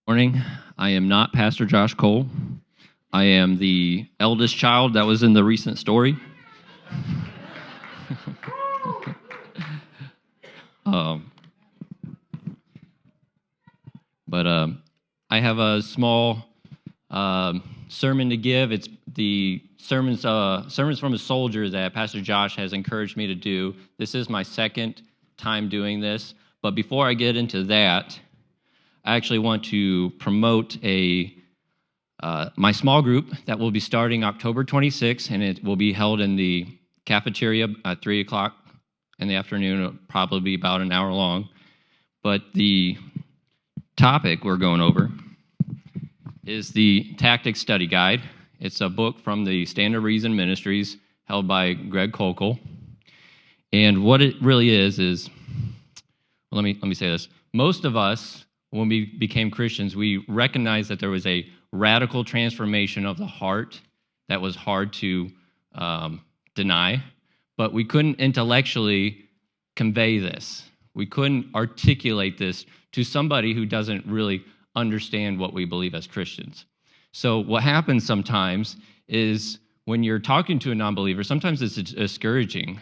Morning. I am not Pastor Josh Cole. I am the eldest child that was in the recent story. But I have a small sermon to give. It's the sermons from a soldier that Pastor Josh has encouraged me to do. This is my second time doing this. But before I get into that, I actually want to promote my small group that will be starting October 26th, and it will be held in the cafeteria at 3 o'clock in the afternoon. It'll probably be about an hour long. But the topic we're going over is the Tactics Study Guide. It's a book from the Stand to Reason Ministries held by Greg Kokel. And what it really is well, let me say this. Most of us, when we became Christians, we recognized that there was a radical transformation of the heart that was hard to deny, but we couldn't intellectually convey this. We couldn't articulate this to somebody who doesn't really understand what we believe as Christians. So what happens sometimes is when you're talking to a non-believer, sometimes it's discouraging.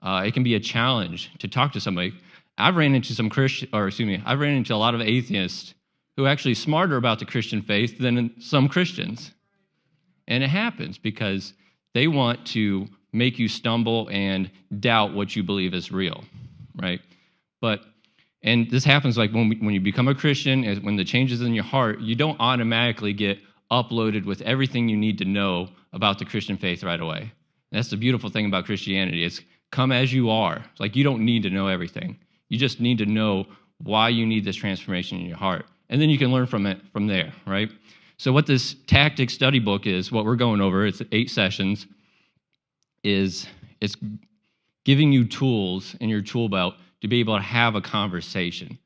It can be a challenge to talk to somebody. I've ran into a lot of atheists who are actually smarter about the Christian faith than some Christians. And it happens because they want to make you stumble and doubt what you believe is real, right? And this happens like when you become a Christian, when the changes in your heart, you don't automatically get uploaded with everything you need to know about the Christian faith right away. And that's the beautiful thing about Christianity. It's come as you are. It's like you don't need to know everything. You just need to know why you need this transformation in your heart. And then you can learn from it from there, right? So what this tactics study book is, what we're going over, it's 8 sessions, it's giving you tools in your tool belt to be able to have a conversation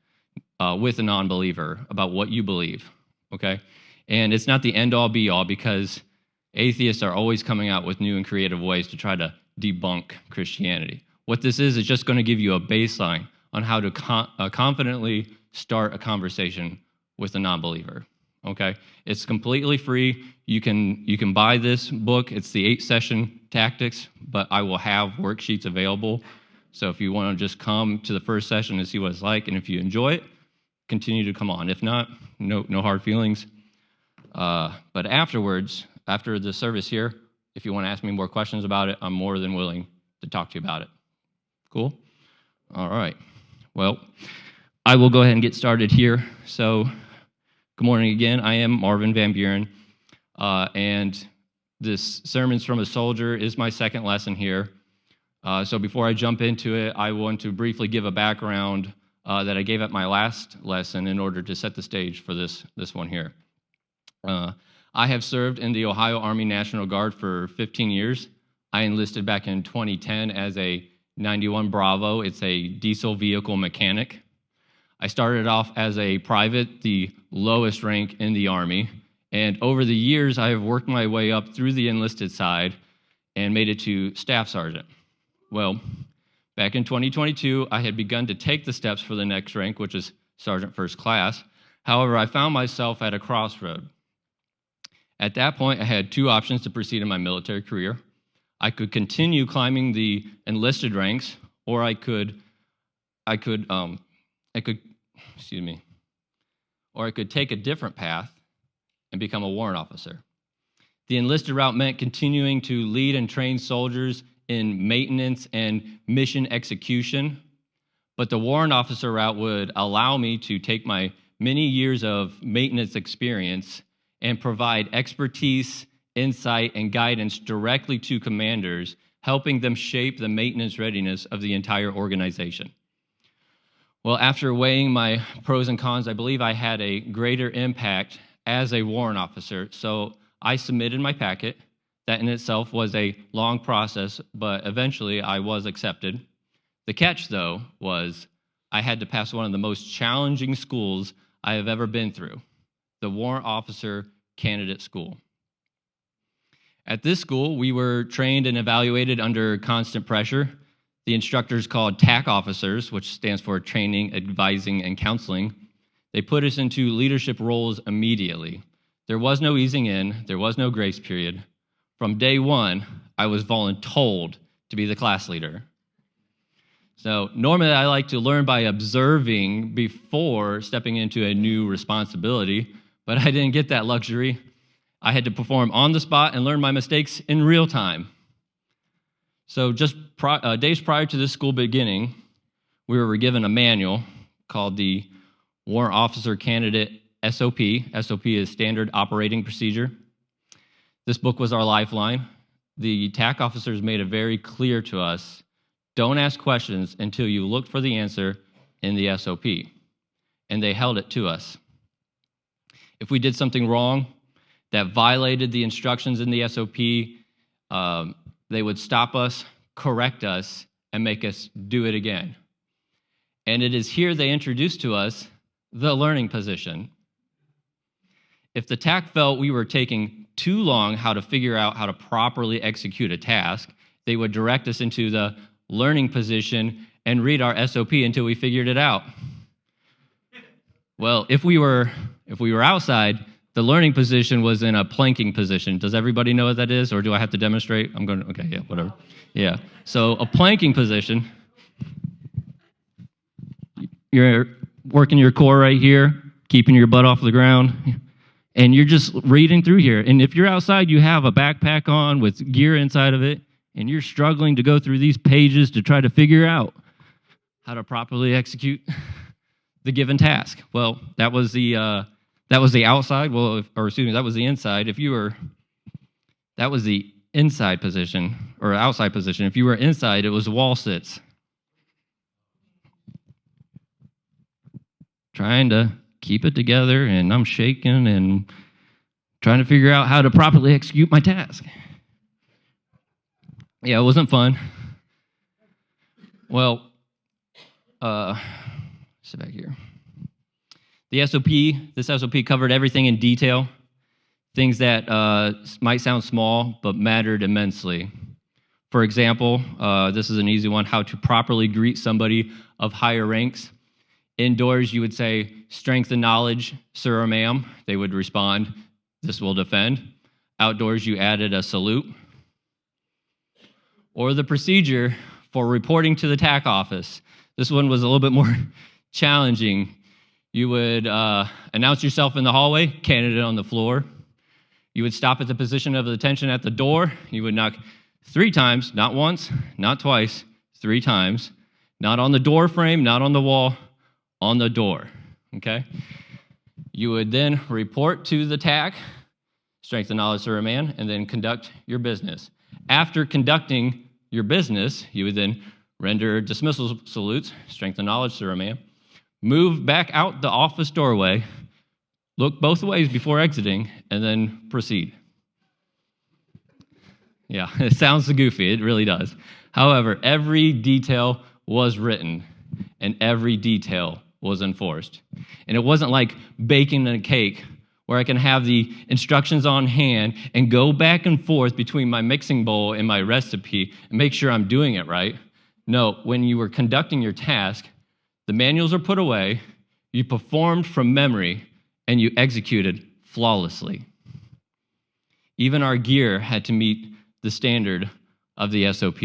with a non-believer about what you believe, okay? And it's not the end-all, be-all, because atheists are always coming out with new and creative ways to try to debunk Christianity. What this is just going to give you a baseline on how to confidently start a conversation with a non-believer, okay? It's completely free. You can buy this book. It's the 8-session tactics, but I will have worksheets available. So if you want to just come to the first session and see what it's like, and if you enjoy it, continue to come on. If not, no hard feelings. But afterwards, after the service here, if you want to ask me more questions about it, I'm more than willing to talk to you about it. Cool? All right. Well, I will go ahead and get started here. So, good morning again. I am Marv VanBuren, and this Sermons from a Soldier is my second lesson here. So before I jump into it, I want to briefly give a background that I gave at my last lesson in order to set the stage for this one here. I have served in the Ohio Army National Guard for 15 years. I enlisted back in 2010 as a 91 Bravo. It's a diesel vehicle mechanic. I started off as a private, the lowest rank in the Army. And over the years, I have worked my way up through the enlisted side and made it to staff sergeant. Well, back in 2022, I had begun to take the steps for the next rank, which is sergeant first class. However, I found myself at a crossroad. At that point, I had 2 options to proceed in my military career. I could continue climbing the enlisted ranks, or I could take a different path and become a warrant officer. The enlisted route meant continuing to lead and train soldiers in maintenance and mission execution, but the warrant officer route would allow me to take my many years of maintenance experience and provide expertise, insight, and guidance directly to commanders, helping them shape the maintenance readiness of the entire organization. Well, after weighing my pros and cons, I believe I had a greater impact as a warrant officer, so I submitted my packet. That in itself was a long process, but eventually I was accepted. The catch, though, was I had to pass one of the most challenging schools I have ever been through, the Warrant Officer Candidate School. At this school, we were trained and evaluated under constant pressure. The instructors called TAC officers, which stands for Training, Advising, and Counseling. They put us into leadership roles immediately. There was no easing in. There was no grace period. From day one, I was voluntold to be the class leader. So normally I like to learn by observing before stepping into a new responsibility, but I didn't get that luxury. I had to perform on the spot and learn my mistakes in real time. So just days prior to this school beginning, we were given a manual called the Warrant Officer Candidate SOP. SOP is Standard Operating Procedure. This book was our lifeline. The TAC officers made it very clear to us, don't ask questions until you look for the answer in the SOP. And they held it to us. If we did something wrong that violated the instructions in the SOP, they would stop us, correct us, and make us do it again. And it is here they introduced to us the learning position. If the TAC felt we were taking too long how to figure out how to properly execute a task, they would direct us into the learning position and read our SOP until we figured it out. Well, if we were outside, the learning position was in a planking position. Does everybody know what that is, or do I have to demonstrate? Okay, yeah, whatever. Yeah, so a planking position, you're working your core right here, keeping your butt off the ground, and you're just reading through here. And if you're outside, you have a backpack on with gear inside of it, and you're struggling to go through these pages to try to figure out how to properly execute the given task. Well, that was the outside. That was the inside. That was the inside position or outside position. If you were inside, it was wall sits. Trying to keep it together, and I'm shaking and trying to figure out how to properly execute my task. Yeah, it wasn't fun. Well, sit back here. This SOP covered everything in detail, things that might sound small but mattered immensely. For example, this is an easy one, how to properly greet somebody of higher ranks. Indoors, you would say, strength and knowledge, sir or ma'am. They would respond, this will defend. Outdoors, you added a salute. Or the procedure for reporting to the TAC office. This one was a little bit more challenging. You would announce yourself in the hallway, candidate on the floor. You would stop at the position of attention at the door. You would knock 3 times, not once, not twice, 3 times. Not on the door frame, not on the wall, on the door, okay? You would then report to the TAC, strength and knowledge, sir or man, and then conduct your business. After conducting your business, you would then render dismissal salutes, strength and knowledge, sir or man, move back out the office doorway, look both ways before exiting, and then proceed. Yeah, it sounds goofy, it really does. However, every detail was written, and every detail was enforced. And it wasn't like baking a cake where I can have the instructions on hand and go back and forth between my mixing bowl and my recipe and make sure I'm doing it right. No, when you were conducting your task, the manuals are put away, you performed from memory, and you executed flawlessly. Even our gear had to meet the standard of the SOP.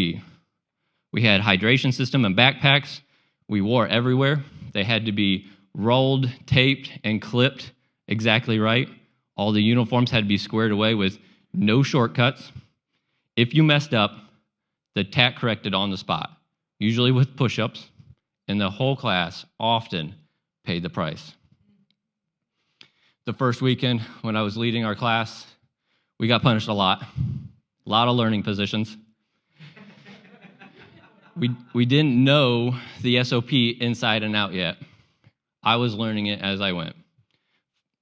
We had hydration system and backpacks we wore everywhere. They had to be rolled, taped, and clipped exactly right. All the uniforms had to be squared away with no shortcuts. If you messed up, the TAC corrected on the spot, usually with push-ups, and the whole class often paid the price. The first weekend when I was leading our class, we got punished a lot of learning positions. We didn't know the SOP inside and out yet. I was learning it as I went.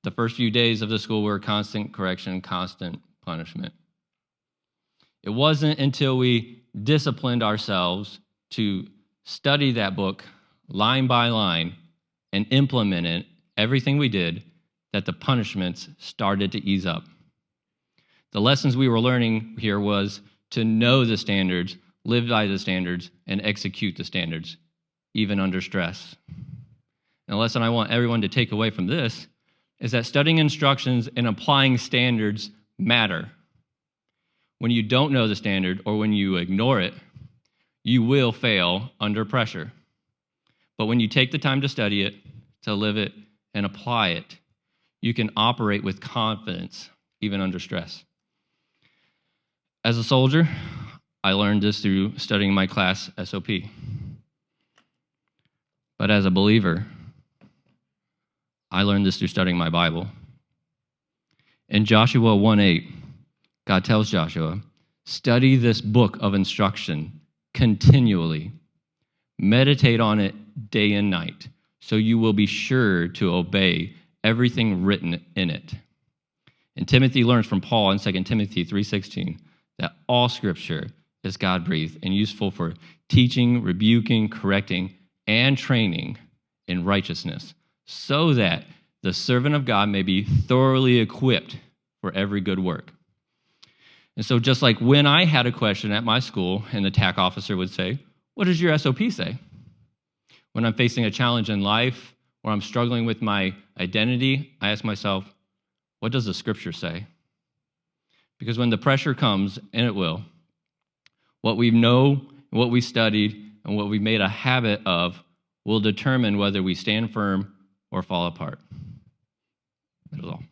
The first few days of the school were constant correction, constant punishment. It wasn't until we disciplined ourselves to study that book line by line and implement everything we did that the punishments started to ease up. The lessons we were learning here was to know the standards, live by the standards, and execute the standards, even under stress. and the lesson I want everyone to take away from this is that studying instructions and applying standards matter. When you don't know the standard or when you ignore it, you will fail under pressure. But when you take the time to study it, to live it, and apply it, you can operate with confidence, even under stress. As a soldier, I learned this through studying my class SOP. But as a believer, I learned this through studying my Bible. In Joshua 1:8, God tells Joshua, study this book of instruction continually. Meditate on it day and night, so you will be sure to obey everything written in it. And Timothy learns from Paul in 2 Timothy 3:16 that all Scripture is God-breathed and useful for teaching, rebuking, correcting, and training in righteousness, so that the servant of God may be thoroughly equipped for every good work. And so just like when I had a question at my school and the TAC officer would say, what does your SOP say? When I'm facing a challenge in life or I'm struggling with my identity, I ask myself, what does the Scripture say? Because when the pressure comes, and it will, what we know, what we studied, and what we made a habit of will determine whether we stand firm or fall apart. That is all.